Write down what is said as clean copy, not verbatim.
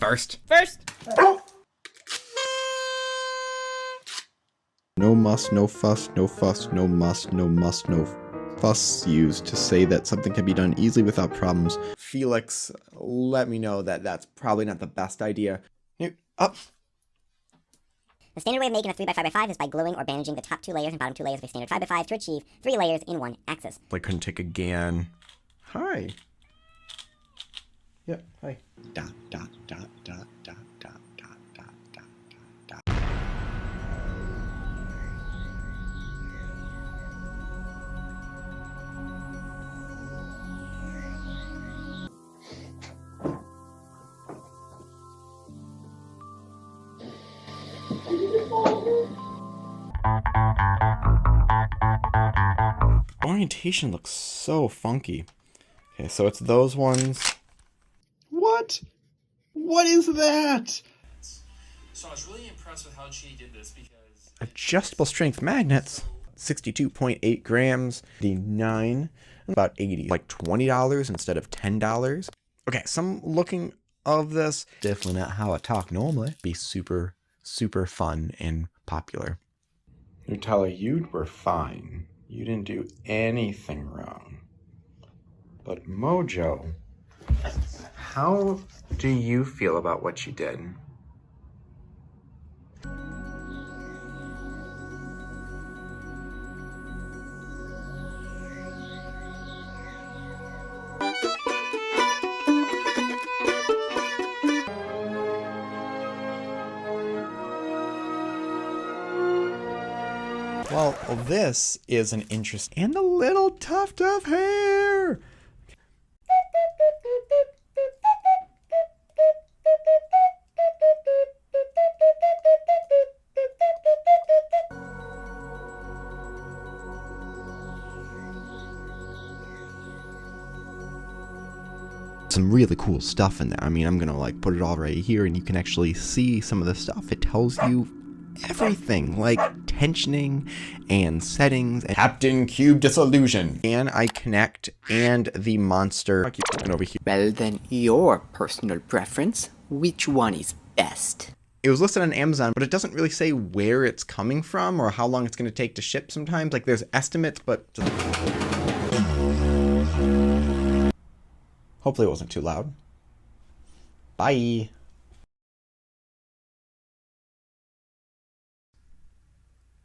First. No muss, no fuss, no fuss, no muss, no muss, no fuss used to say that something can be done easily without problems. Felix, let me know that that's probably not the best idea. Up. The standard way of making a 3x5x5 is by gluing or bandaging the top 2 layers and bottom 2 layers of a standard 5x5 to achieve 3 layers in one axis. I couldn't take again. Hi. Yep, hi. Dot, dot, dot, dot, dot, dot, dot, dot, dot, dot, dot. Orientation looks so funky. Okay, so it's those ones. What? What is that? So I was really impressed with how she did this because Adjustable strength magnets. 62.8 grams. The 9. About 80. Like $20 instead of $10. Okay, some looking of this. Definitely not how I talk normally. Be super, super fun and popular. Nutella, you were fine. You didn't do anything wrong. But Mojo, how do you feel about what you did? Well, this is an interest and a little tuft of hair. Some really cool stuff in there. I mean, I'm gonna like put it all right here and you can actually see some of the stuff. It tells you everything, like tensioning and settings and Captain Cube Disillusion. Can I connect and the monster? I keep looking over here. Well, then, your personal preference, which one is best? It was listed on Amazon, but it doesn't really say where it's coming from or how long it's going to take to ship sometimes. Like there's estimates, but hopefully it wasn't too loud. Bye.